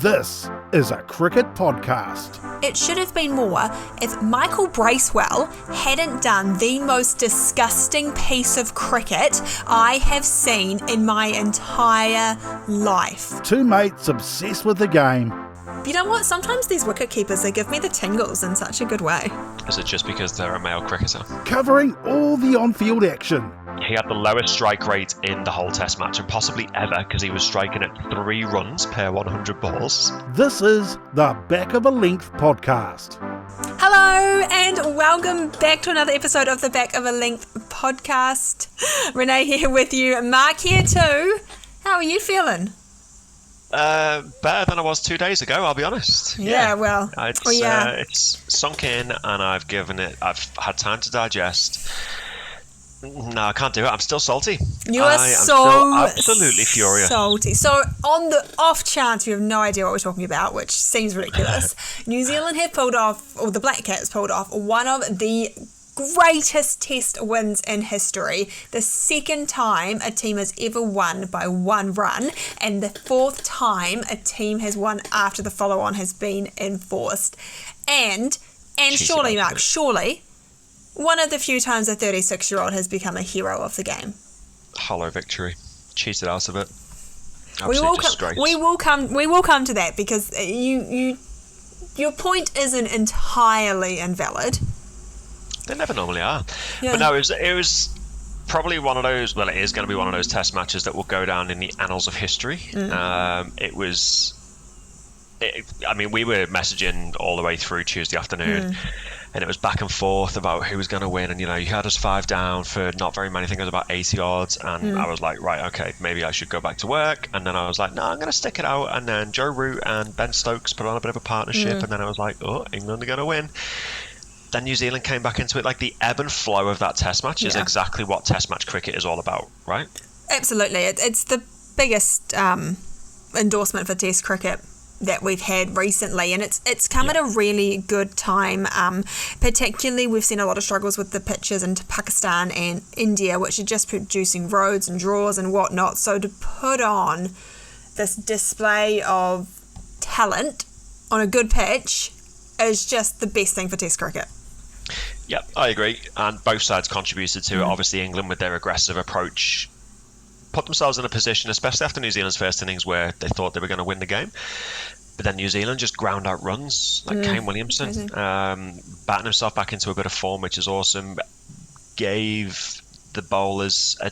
This is a cricket podcast. It should have been more if Michael Bracewell hadn't done the most disgusting piece of cricket I have seen in my entire life. Two mates obsessed with the game. You know what? Sometimes these wicket keepers, they give me the tingles in such a good way. Is it just because they're a male cricketer? Covering all the on-field action. He had the lowest strike rate in the whole test match, and possibly ever, because he was striking at 3 runs per 100 balls. This is the Back of a Length podcast. Hello and welcome back to another episode of the Back of a Length podcast. Renee here with you, Marc here too. How are you feeling? Better than I was 2 days ago, I'll be honest. Yeah, well, it's sunk in, and I've had time to digest. No, I can't do it. I'm still salty. You are still absolutely furious. Salty. So, on the off chance you have no idea what we're talking about, which seems ridiculous, New Zealand have pulled off, or the Black Caps pulled off, one of the greatest test wins in history. The second time a team has ever won by 1 run, and the 4th time a team has won after the follow-on has been enforced. And surely, Marc, surely, one of the few times a 36-year-old has become a hero of the game. Hollow victory. Cheated out of it. We will come to that, because your point isn't entirely invalid. They never normally are. Yeah. But no, it was probably one of those, well, it is going to be one of those test matches that will go down in the annals of history. We were messaging all the way through Tuesday afternoon, and it was back and forth about who was going to win. And, you had us 5 down for not very many. I think it was about 80 odds. And I was like, right, okay, maybe I should go back to work. And then I was like, no, I'm going to stick it out. And then Joe Root and Ben Stokes put on a bit of a partnership. And then I was like, oh, England are going to win. Then New Zealand came back into it. Like, the ebb and flow of that test match is exactly what test match cricket is all about, right? Absolutely. It's the biggest endorsement for test cricket that we've had recently, and it's come at a really good time. Particularly, we've seen a lot of struggles with the pitches into Pakistan and India, which are just producing roads and draws and whatnot. So to put on this display of talent on a good pitch is just the best thing for test cricket. Yeah, I agree. And both sides contributed to it. Obviously, England, with their aggressive approach, put themselves in a position, especially after New Zealand's first innings, where they thought they were going to win the game. But then New Zealand just ground out runs, like Kane Williamson, batting himself back into a bit of form, which is awesome. Gave the bowlers a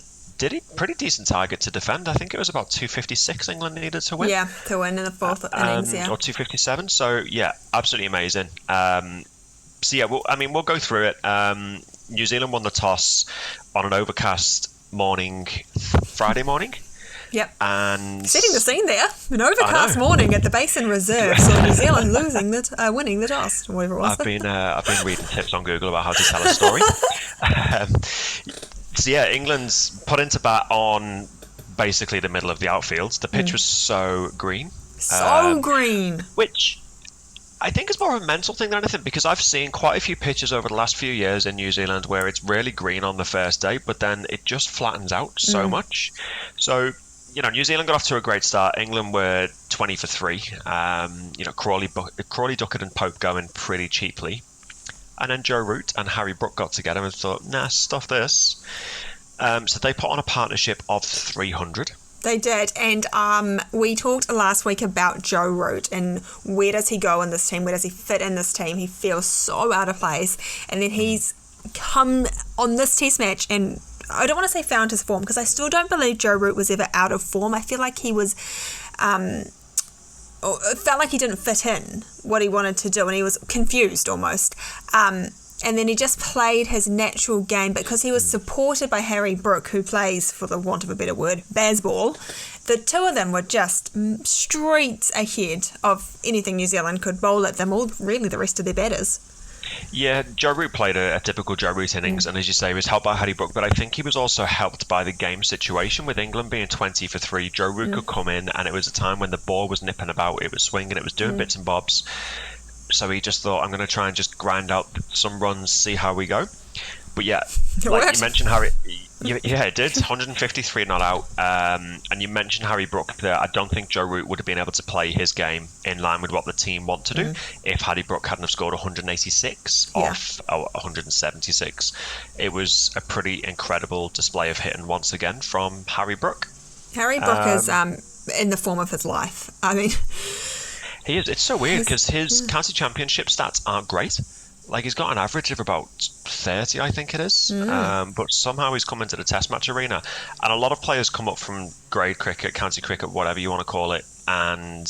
pretty decent target to defend. I think it was about 256 England needed to win. Yeah, to win in the 4th innings, Or 257. So, yeah, absolutely amazing. We'll go through it. New Zealand won the toss on an overcast morning, Friday morning. Yep. And setting the scene there. An overcast morning at the Basin Reserve. So New Zealand winning the toss, or whatever it was. I've been reading tips on Google about how to tell a story. England's put into bat on basically the middle of the outfield. The pitch was so green. Green. Which I think is more of a mental thing than anything, because I've seen quite a few pitches over the last few years in New Zealand where it's really green on the first day, but then it just flattens out so much. So, New Zealand got off to a great start. England were 20 for 3. Crawley, Duckett and Pope going pretty cheaply. And then Joe Root and Harry Brook got together and thought, nah, stuff this. So they put on a partnership of 300. They did, and we talked last week about Joe Root and where does he go in this team, where does he fit in this team. He feels so out of place, and then he's come on this test match, and I don't want to say found his form, because I still don't believe Joe Root was ever out of form. I feel like he was, it felt like he didn't fit in what he wanted to do, and he was confused almost. And then he just played his natural game, because he was supported by Harry Brook, who plays, for the want of a better word, baseball. The two of them were just streets ahead of anything New Zealand could bowl at them, or really the rest of their batters. Yeah, Joe Root played a typical Joe Root innings, and as you say, he was helped by Harry Brook, but I think he was also helped by the game situation. With England being 20 for 3, Joe Root could come in, and it was a time when the ball was nipping about, it was swinging, it was doing bits and bobs. So he just thought, I'm going to try and just grind out some runs, see how we go. But yeah, It like worked. you mentioned, Harry. Yeah, it did. 153 not out. And you mentioned Harry Brook there. I don't think Joe Root would have been able to play his game in line with what the team want to do if Harry Brook hadn't have scored 186 off 176. It was a pretty incredible display of hitting once again from Harry Brook. Harry Brook is in the form of his life. I mean, he is. It's so weird because his county championship stats aren't great. Like, he's got an average of about 30, I think it is. But somehow he's come into the test match arena. And a lot of players come up from grade cricket, county cricket, whatever you want to call it, and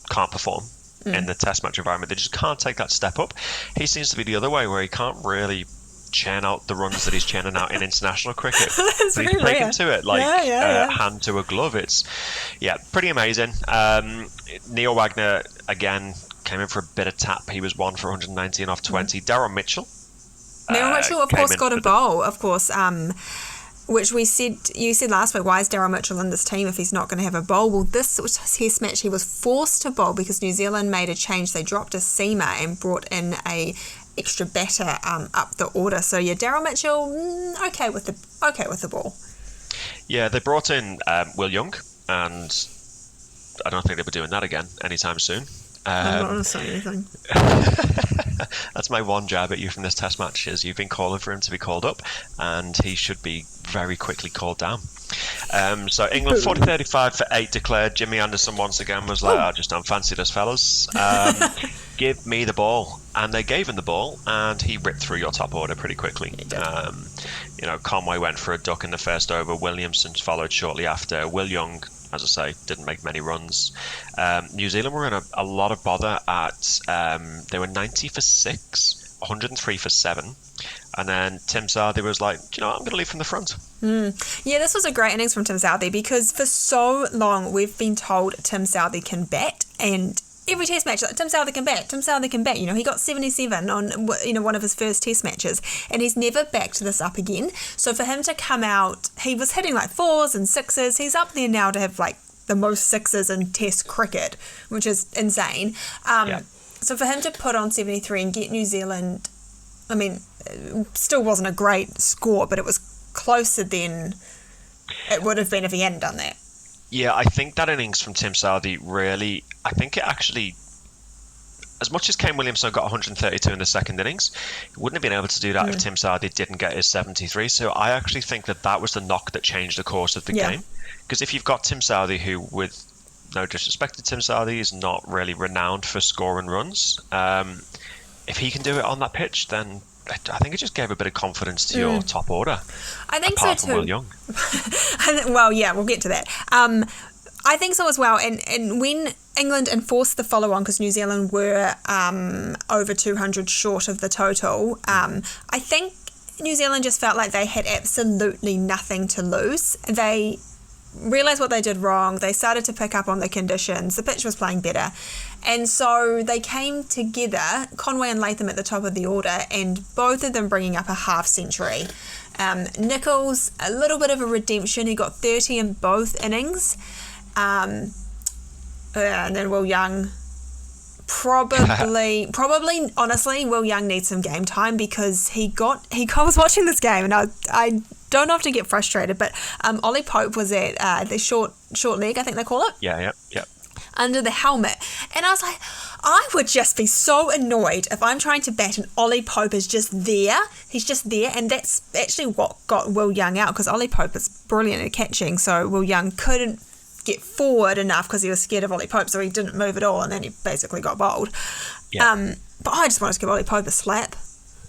can't perform in the test match environment. They just can't take that step up. He seems to be the other way, where he can't really churn out the runs that he's churning out in international cricket. That's But very he's taken rare. to it like hand to a glove. It's, pretty amazing. Neil Wagner, again, came in for a bit of tap. He was 1 for 119 off 20. Darryl Mitchell. Darryl Mitchell, of course, got a bowl, of course, which you said last week, why is Darryl Mitchell in this team if he's not going to have a bowl? Well, this was his test match. He was forced to bowl because New Zealand made a change. They dropped a seamer and brought in a extra batter up the order. So yeah, Darryl Mitchell, okay with the ball. Yeah, they brought in Will Young, and I don't think they'll be doing that again anytime soon. I'm not going to say anything. That's my one jab at you from this test match, is you've been calling for him to be called up, and he should be very quickly called down. So England 40-35 for 8 declared. Jimmy Anderson once again was like, I just don't fancy this, fellas. Give me the ball. And they gave him the ball, and he ripped through your top order pretty quickly. Conway went for a duck in the first over. Williamson followed shortly after. Will Young, as I say, didn't make many runs. New Zealand were in a lot of bother at, they were 90 for 6, 103 for 7. And then Tim Southey was like, I'm going to lead from the front. Yeah, this was a great innings from Tim Southey because for so long we've been told Tim Southey can bat, and every test match, like, Tim Southey can bat. He got 77 on, one of his first test matches, and he's never backed this up again. So for him to come out, he was hitting like 4s and 6s. He's up there now to have like the most 6s in test cricket, which is insane. So for him to put on 73 and get New Zealand, I mean, it still wasn't a great score, but it was closer than it would have been if he hadn't done that. Yeah, I think that innings from Tim Southey really, I think it actually, as much as Kane Williamson got 132 in the second innings, he wouldn't have been able to do that if Tim Southey didn't get his 73. So I actually think that was the knock that changed the course of the game. Because if you've got Tim Southey, who, with no disrespect to Tim Southey, is not really renowned for scoring runs, if he can do it on that pitch, then I think it just gave a bit of confidence to your top order. I think apart so from too. Will Young. Well, yeah, we'll get to that. I think so as well. And when England enforced the follow-on, because New Zealand were over 200 short of the total, I think New Zealand just felt like they had absolutely nothing to lose. They realised what they did wrong. They started to pick up on the conditions. The pitch was playing better. And so they came together, Conway and Latham at the top of the order, and both of them bringing up a half century. Nichols, a little bit of a redemption. He got 30 in both innings. And then Will Young, probably, honestly, Will Young needs some game time because I was watching this game and I don't often get frustrated, but Ollie Pope was at the short leg, I think they call it. Yeah. Under the helmet. And I was like, I would just be so annoyed if I'm trying to bat and Ollie Pope is just there. He's just there. And that's actually what got Will Young out, because Ollie Pope is brilliant at catching. So Will Young couldn't get forward enough because he was scared of Ollie Pope. So he didn't move at all. And then he basically got bowled. Yeah. But I just wanted to give Ollie Pope a slap.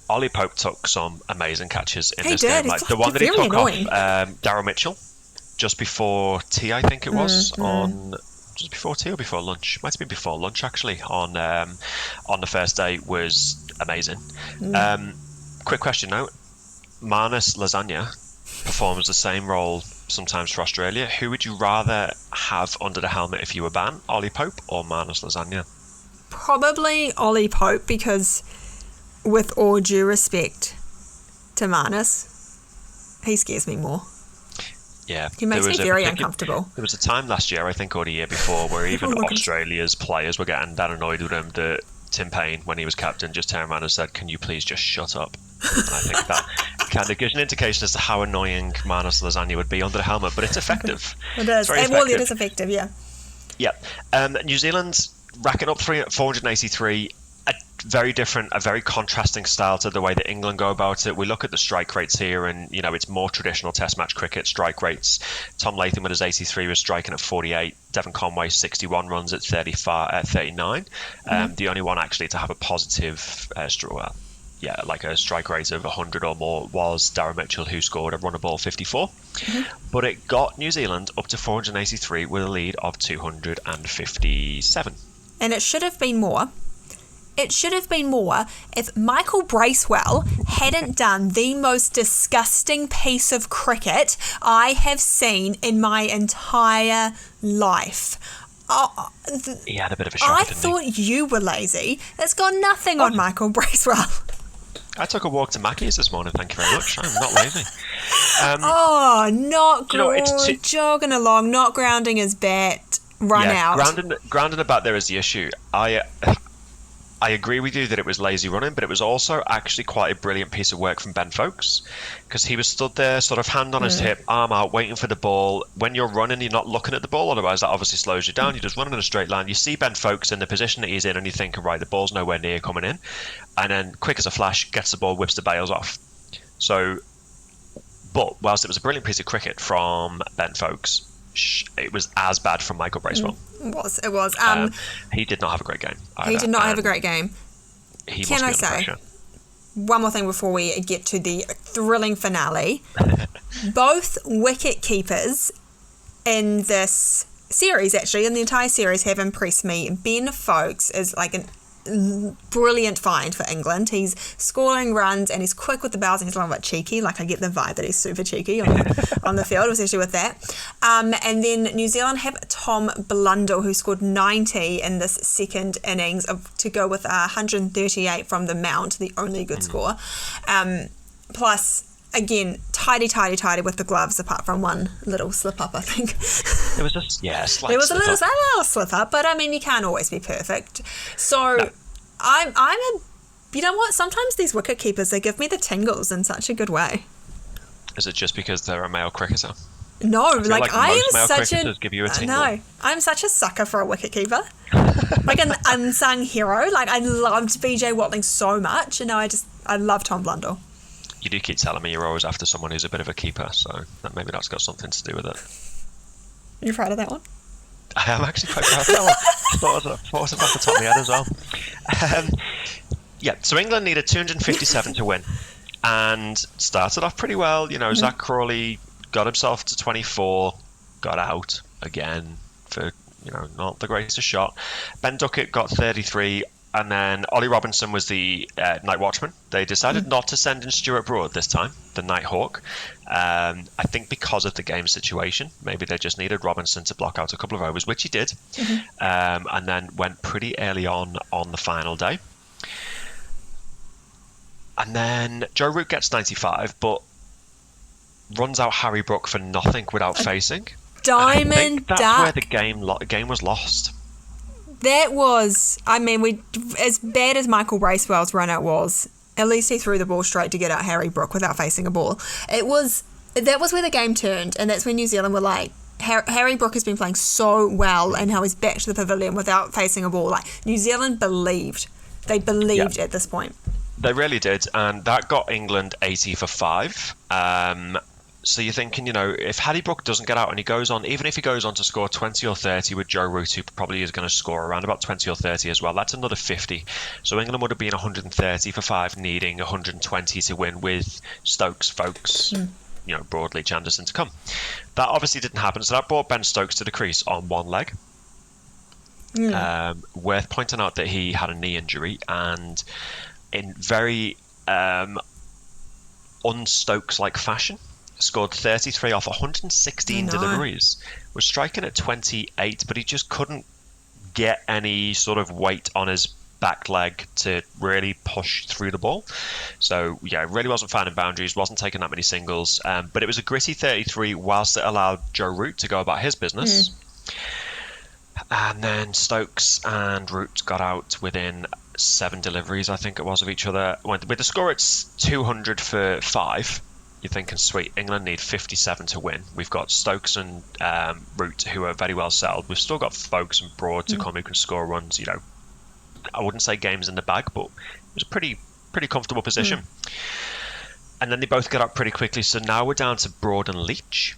Ollie Pope took some amazing catches in He this did. game. Like He's the one that he very took annoying. off Darryl Mitchell just before tea, I think it was, just before tea or before lunch. Might have been before lunch, actually, on the first day, was amazing. Quick question now. Marnus Lasagna performs the same role sometimes for Australia. Who would you rather have under the helmet if you were banned? Ollie Pope or Marnus Lasagna? Probably Ollie Pope, because with all due respect to Marnus, he scares me more. Yeah, He makes me very uncomfortable. There was a time last year, I think, or the year before, where even Australia's players were getting that annoyed with him that Tim Payne, when he was captain, just turned around and said, "Can you please just shut up?" And I think kind of gives an indication as to how annoying Marnus lasagna would be under the helmet, but it's effective. It is. Well, it is effective, yeah. Yeah. New Zealand's racking up 483. A very contrasting style to the way that England go about it. We look at the strike rates here, and it's more traditional Test match cricket strike rates. Tom Latham with his 83 was striking at 48. Devon Conway 61 runs at 39. The only one actually to have a positive like a strike rate of 100 or more was Darren Mitchell, who scored a run a ball 54. But it got New Zealand up to 483 with a lead of 257. And it should have been more. It should have been more if Michael Bracewell hadn't done the most disgusting piece of cricket I have seen in my entire life. He had a bit of a shock, I thought you were lazy. It's got nothing on Michael Bracewell. I took a walk to Mackey's this morning, thank you very much. I'm not lazy. Jogging along, not grounding his bat, out. Grounding a bat there is the issue. I agree with you that it was lazy running, but it was also actually quite a brilliant piece of work from Ben Folkes, because he was stood there, sort of hand on his hip, arm out, waiting for the ball. When you're running, you're not looking at the ball, otherwise that obviously slows you down. You're just running in a straight line. You see Ben Folkes in the position that he's in, and you're thinking, right, the ball's nowhere near coming in. And then, quick as a flash, gets the ball, whips the bails off. But whilst it was a brilliant piece of cricket from Ben Folkes, it was as bad from Michael Bracewell. It was. He did not have a great game. He did not have a great game. Can I say one more thing before we get to the thrilling finale? Both wicket keepers in this series, actually, in the entire series, have impressed me. Ben Folkes is like an brilliant find for England. He's scoring runs and he's quick with the bails and he's a little bit cheeky. Like, I get the vibe that he's super cheeky on the field, especially with that. And then New Zealand have Tom Blundell, who scored 90 in this second innings to go with 138 from the mount, the only good score. Plus, again, tidy with the gloves, apart from one little slip up, I think. It was just, a slight a little slip up, but I mean, you can't always be perfect. So, no. You know what? Sometimes these wicket keepers, they give me the tingles in such a good way. Is it just because they're a male cricketer? No, I am such a give you a tingle. No, I'm such a sucker for a wicket keeper, like an unsung hero. Like, I loved BJ Watling so much, and now I love Tom Blundell. You do keep telling me you're always after someone who's a bit of a keeper, so maybe that's got something to do with it. You're proud of that one? I am actually quite proud of that one. Thought it was off the top of my head as well. So England needed 257 to win, and started off pretty well. Zach Crawley got himself to 24, got out again for not the greatest shot. Ben Duckett got 33. And then Ollie Robinson was the night watchman. They decided not to send in Stuart Broad this time, the night hawk. I think because of the game situation. Maybe they just needed Robinson to block out a couple of overs, which he did. And then went pretty early on the final day. And then Joe Root gets 95, but runs out Harry Brook for nothing without facing. Diamond That's duck. where the game was lost. That was, as bad as Michael Bracewell's run out was, at least he threw the ball straight to get out Harry Brook without facing a ball. That was where the game turned, and that's when New Zealand were like, Harry Brook has been playing so well, and how he's back to the pavilion without facing a ball. Like, New Zealand believed. They believed at this point. They really did, and that got England 80 for 5. So you're thinking, if Harry Brook doesn't get out and he goes on, even if he goes on to score 20 or 30 with Joe Root, who probably is going to score around about 20 or 30 as well, that's another 50. So England would have been 130 for 5, needing 120 to win with Stokes, Folkes, Broadleach, Anderson to come. That obviously didn't happen, so that brought Ben Stokes to the crease on one leg. Worth pointing out that he had a knee injury, and in very un-Stokes-like fashion, scored 33 off 116 deliveries, was striking at 28, but he just couldn't get any sort of weight on his back leg to really push through the ball. So really wasn't finding boundaries, wasn't taking that many singles, but it was a gritty 33 whilst it allowed Joe Root to go about his business. And then Stokes and Root got out within 7 deliveries, I think it was, of each other. With the score, it's 200 for 5. You're thinking, sweet, England need 57 to win. We've got Stokes and Root, who are very well settled. We've still got Folkes and Broad to come who can score runs. You know, I wouldn't say games in the bag, but it was a pretty comfortable position. And then they both got up pretty quickly. So now we're down to Broad and Leach.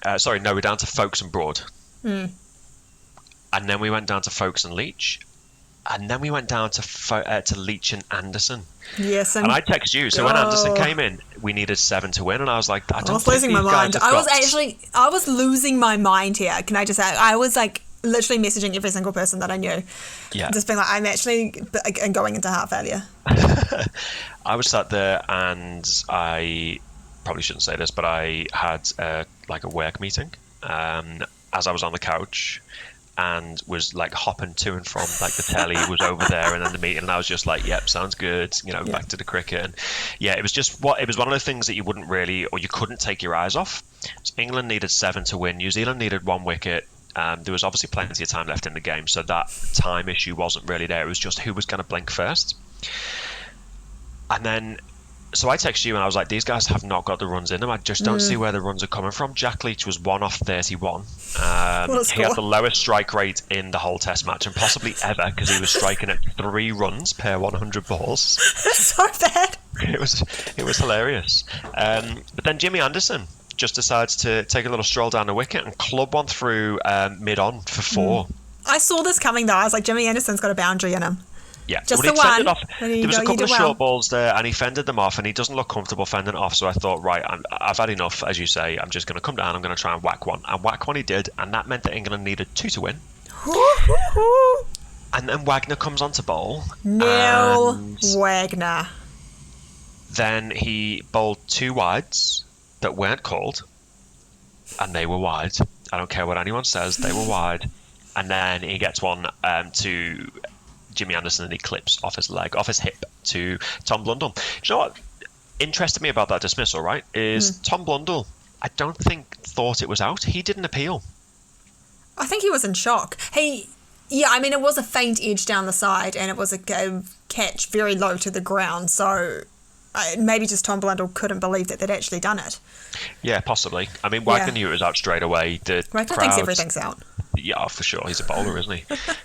We're down to Folkes and Broad. And then we went down to Folkes and Leach. And then we went down to Leach and Anderson. Yes, and I text you. So when Anderson came in, we needed 7 to win, and I was like, I was losing my mind. I was losing my mind here. Can I just say, I was like literally messaging every single person that I knew. Yeah. Just being like, I'm actually going into heart failure. I was sat there, and I probably shouldn't say this, but I had like a work meeting as I was on the couch. And was like hopping to and from, like the telly was over there, and then the meeting, and I was just like, "Yep, sounds good." Back to the cricket, and it was one of the things that you wouldn't really, or you couldn't take your eyes off. So England needed 7 to win. New Zealand needed 1 wicket. There was obviously plenty of time left in the game, so that time issue wasn't really there. It was just who was going to blink first. And then, so I texted you and I was like, these guys have not got the runs in them. I just don't see where the runs are coming from. Jack Leach was 1 off 31. He had the lowest strike rate in the whole Test match, and possibly ever, because he was striking at 3 runs per 100 balls. That's so bad. It was hilarious. But then Jimmy Anderson just decides to take a little stroll down the wicket and club one through mid-on for 4. I saw this coming though. I was like, Jimmy Anderson's got a boundary in him. Yeah, just the one. There was a couple of short balls there, and he fended them off, and he doesn't look comfortable fending off. So I thought, right, I've had enough, as you say. I'm just going to come down. I'm going to try and whack one. And whack one he did, and that meant that England needed 2 to win. And then Wagner comes on to bowl. Neil Wagner. Then he bowled 2 wides that weren't called, and they were wide. I don't care what anyone says, they were wide. And then he gets one to Jimmy Anderson, and he clips off his hip to Tom Blundell. Do you know what interested me about that dismissal, right, is Tom Blundell, I don't think thought it was out. He didn't appeal. I think he was in shock. It was a faint edge down the side, and it was a catch very low to the ground, so maybe just Tom Blundell couldn't believe that they'd actually done it. Yeah, possibly. I mean, Wagner knew it was out straight away. Wagner thinks everything's out. Yeah, for sure. He's a bowler, isn't he?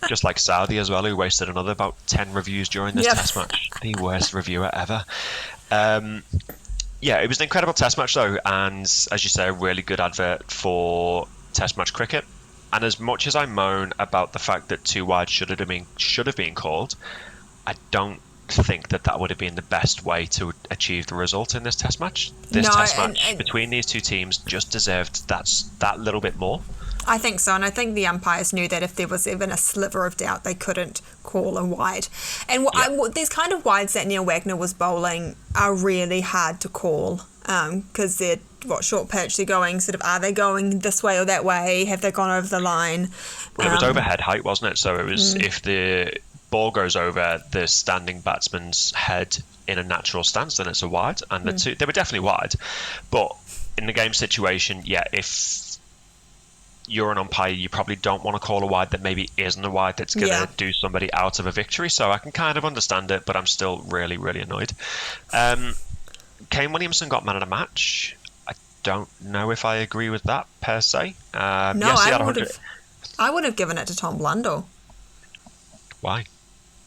Just like Saudi as well, who wasted another about 10 reviews during this Test match. The worst reviewer ever. It was an incredible Test match, though, and as you say, a really good advert for Test match cricket. And as much as I moan about the fact that 2 wide should have been called, I don't think that would have been the best way to achieve the result in this Test match. Test match between these 2 teams just deserved that little bit more. I think so, and I think the umpires knew that if there was even a sliver of doubt, they couldn't call a wide. And these kind of wides that Neil Wagner was bowling are really hard to call because they're short pitch. They're going are they going this way or that way? Have they gone over the line? Well, it was overhead height, wasn't it? So it was if the ball goes over the standing batsman's head in a natural stance, then it's a wide. And they were definitely wide. But in the game situation, if you're an umpire, you probably don't want to call a wide that maybe isn't a wide that's going to do somebody out of a victory. So I can kind of understand it, but I'm still really, really annoyed. Kane Williamson got man of the match. I don't know if I agree with that per se. I would have given it to Tom Blundell. Why?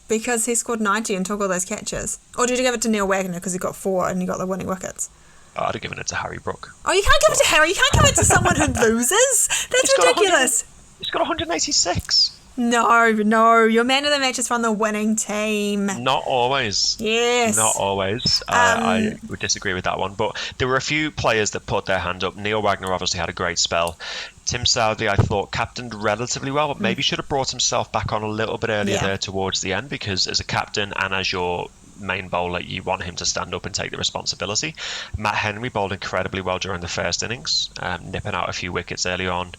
Because he scored 90 and took all those catches. Or did you give it to Neil Wagner because he got 4 and he got the winning wickets? I'd have given it to Harry Brook. Oh, you can't give it to Harry. You can't give it to someone who loses. That's ridiculous. He's got 186. No. Your man of the match is from the winning team. Not always. Yes. Not always. I would disagree with that one. But there were a few players that put their hand up. Neil Wagner obviously had a great spell. Tim Southey, I thought, captained relatively well, but maybe should have brought himself back on a little bit earlier there towards the end, because as a captain and as your main bowler, you want him to stand up and take the responsibility. Matt Henry bowled incredibly well during the first innings, nipping out a few wickets early on.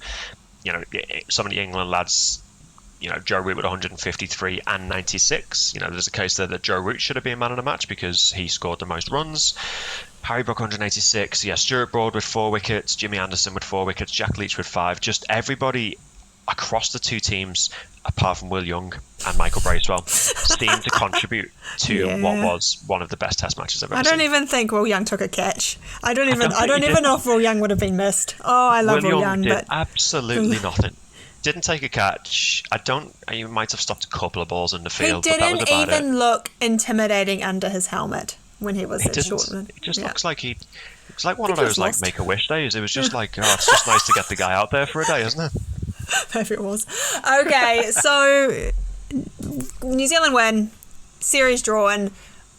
Some of the England lads, Joe Root with 153 and 96. There's a case there that Joe Root should have been man of the match because he scored the most runs. Harry Brook 186. Stuart Broad with 4 wickets, Jimmy Anderson with 4 wickets, Jack Leach with 5. Just everybody across the 2 teams apart from Will Young and Michael Bracewell, seem to contribute to what was one of the best Test matches I've ever seen. I don't even think Will Young took a catch. I don't even know if Will Young would have been missed. Oh, I love Will Young, did but absolutely nothing. Didn't take a catch. He might have stopped a couple of balls in the field. He didn't but that was about even look intimidating under his helmet when he was at Shortland. It just looks like it's like one of those like Make-A-Wish days. It was just like, oh, it's just nice to get the guy out there for a day, isn't it? Maybe it was. Okay, so New Zealand win, series drawn.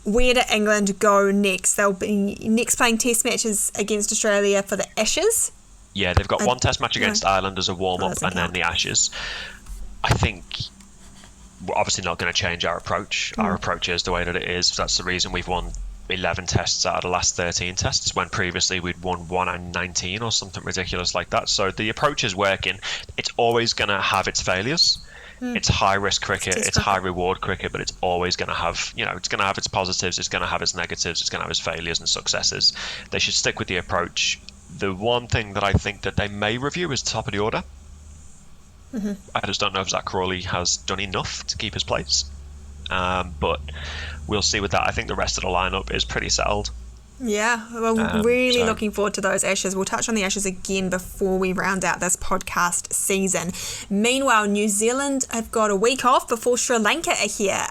Where do England go next? They'll be next playing Test matches against Australia for the Ashes. Yeah, they've got one Test match against Ireland as a warm-up, and then the Ashes. I think we're obviously not going to change our approach. Our approach is the way that it is. That's the reason we've won 11 tests out of the last 13 tests, when previously we'd won 1 and 19 or something ridiculous like that. So the approach is working. It's always going to have its failures. It's high risk cricket, it's high reward cricket, but it's always going to have, it's going to have its positives, it's going to have its negatives, it's going to have its failures and successes. They should stick with the approach. The one thing that I think that they may review is top of the order. I just don't know if Zach Crawley has done enough to keep his place. But we'll see with that. I think the rest of the lineup is pretty settled. Yeah, well, really looking forward to those Ashes. We'll touch on the Ashes again before we round out this podcast season. Meanwhile, New Zealand have got a week off before Sri Lanka are here.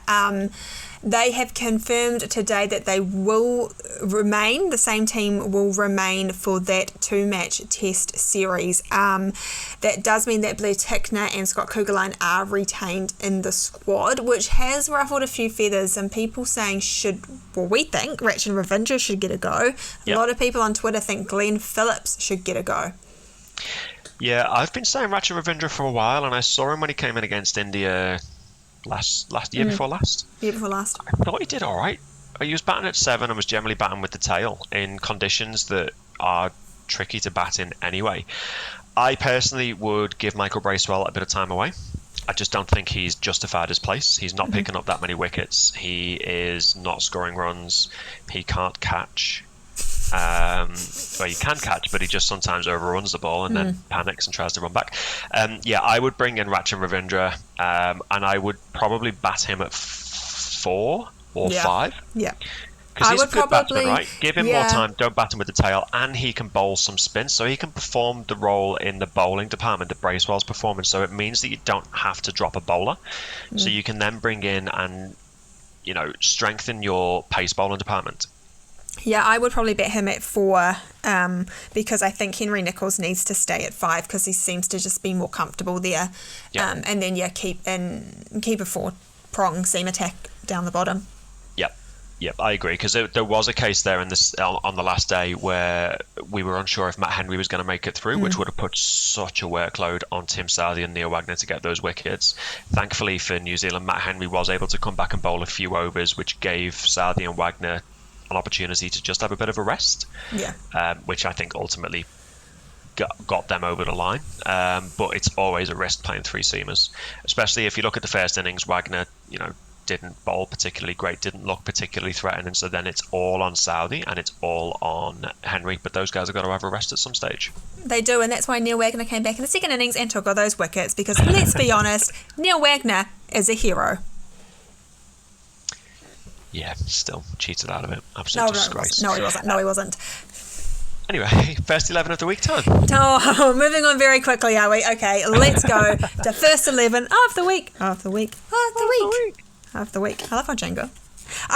They have confirmed today that they will remain, the same team will remain for that 2-match test series. That does mean that Blair Tickner and Scott Kuggeleijn are retained in the squad, which has ruffled a few feathers. Some people saying we think Rachin Ravindra should get a go. A lot of people on Twitter think Glenn Phillips should get a go. Yeah, I've been saying Rachin Ravindra for a while, and I saw him when he came in against India year before last. Year before last. I thought he did all right. He was batting at 7 and was generally batting with the tail in conditions that are tricky to bat in anyway. I personally would give Michael Bracewell a bit of time away. I just don't think he's justified his place. He's not picking up that many wickets. He is not scoring runs. He can't catch. Well, he can catch, but he just sometimes overruns the ball and then panics and tries to run back. I would bring in Rachin Ravindra, and I would probably bat him at 4 or 5. Yeah. Because he's a good batsman, right? Give him more time, don't bat him with the tail, and he can bowl some spin, so he can perform the role in the bowling department that Bracewell's performing. So it means that you don't have to drop a bowler. So you can then bring in and, strengthen your pace bowling department. Yeah, I would probably bet him at 4 because I think Henry Nicholls needs to stay at 5 because he seems to just be more comfortable there. And then keep a 4-prong seam attack down the bottom. Yep, I agree, because there was a case there on the last day where we were unsure if Matt Henry was going to make it through, which would have put such a workload on Tim Southee and Neil Wagner to get those wickets. Thankfully for New Zealand, Matt Henry was able to come back and bowl a few overs, which gave Southee and Wagner an opportunity to just have a bit of a rest, which I think ultimately got them over the line. But it's always a risk playing 3 seamers, especially if you look at the first innings. Wagner, didn't bowl particularly great, didn't look particularly threatening, so then it's all on Southee and it's all on Henry, but those guys have got to have a rest at some stage. They do, and that's why Neil Wagner came back in the second innings and took all those wickets, because let's be honest, Neil Wagner is a hero. Yeah, still cheated out of it. Absolute disgrace. No, he wasn't. Anyway, first 11 of the week time. Oh, moving on very quickly, are we? Okay, let's go to first 11 of the week. I love our jingle.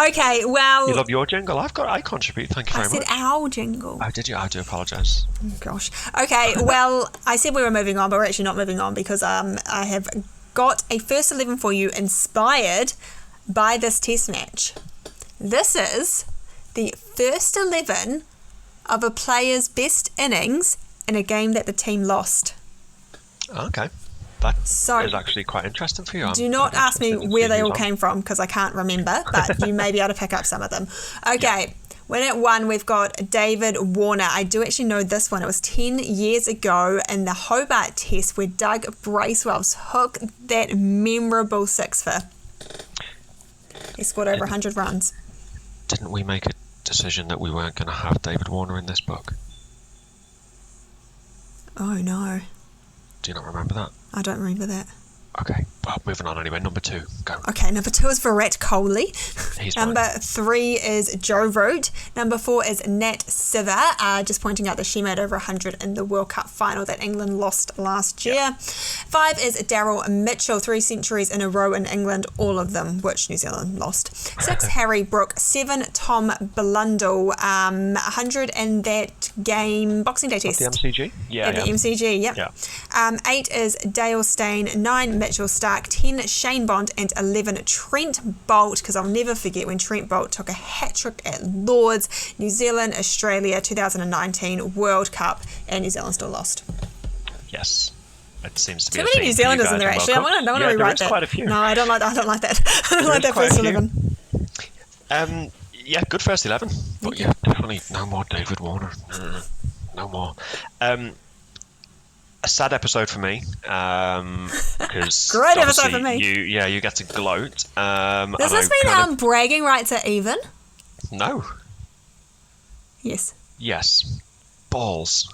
Okay, well... You love your jingle? I contribute, thank you very much. I said our jingle. Oh, did you? I do apologise. Oh, gosh. Okay, well, I said we were moving on, but we're actually not moving on because I have got a first 11 for you inspired by this test match. This is the first 11 of a player's best innings in a game that the team lost. Okay. That is actually quite interesting for you. Do not ask me where they all came from because I can't remember, but you may be able to pick up some of them. Okay, when at 1 we've got David Warner. I do actually know this one. It was 10 years ago in the Hobart Test where Doug Bracewell took that memorable 6-for. He scored over 100 runs. Didn't we make a decision that we weren't going to have David Warner in this book? Oh, no. Do you not remember that? I don't remember that. Okay, Well, moving on anyway. Number 2, go. Okay, number 2 is Virat Kohli. He's Number mine. 3 is Joe Root. Number 4 is Nat Siver. Just pointing out that she made over 100 in the World Cup final that England lost last year. 5 is Daryl Mitchell, 3 centuries in a row in England, all of them which New Zealand lost. 6, Harry Brook. 7, Tom Blundell, 100 in that game, Boxing Day test. The MCG? Yeah. The MCG, yep. Yeah. 8 is Dale Steyn, 9, Mitchell Starc, 10, Shane Bond, and 11, Trent Bolt, because I'll never forget when Trent Bolt took a hat-trick at Lord's, New Zealand, Australia, 2019 World Cup, and New Zealand still lost. Yes. It seems to be Too many New Zealanders in there, actually. I want to rewrite that. Quite a few. No, I don't like that. I don't like that first 11. Yeah, good first 11. But yeah, definitely no more David Warner. No more. A sad episode for me, because great episode for me. You get to gloat. Does this mean bragging rights are even? No. Yes. Yes. Balls.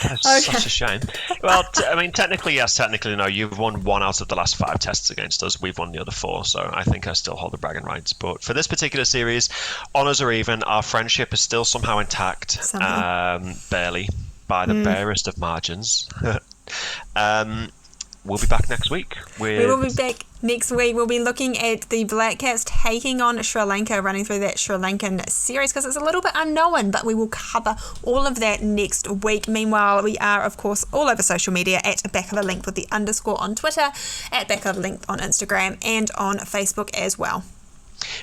That's such a shame. Well, technically yes, technically no. You've won 1 out of the last 5 tests against us. We've won the other 4, so I think I still hold the bragging rights. But for this particular series, honours are even. Our friendship is still somehow intact. Barely, by the barest of margins. We'll be back next week. We will be back next week. We'll be looking at the Black Caps taking on Sri Lanka, running through that Sri Lankan series because it's a little bit unknown, but we will cover all of that next week. Meanwhile, we are, of course, all over social media at Back of the Length with the _ on Twitter, at Back of the Length on Instagram, and on Facebook as well.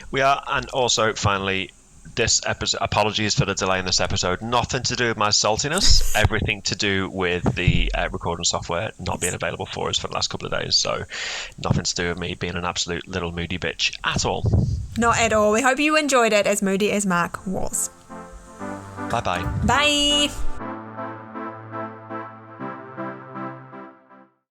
We are, and also, finally, this episode, apologies for the delay in this episode, nothing to do with my saltiness, everything to do with the recording software not being available for us for the last couple of days, so nothing to do with me being an absolute little moody bitch at all. Not at all. We hope you enjoyed it as moody as Marc was. Bye-bye. Bye.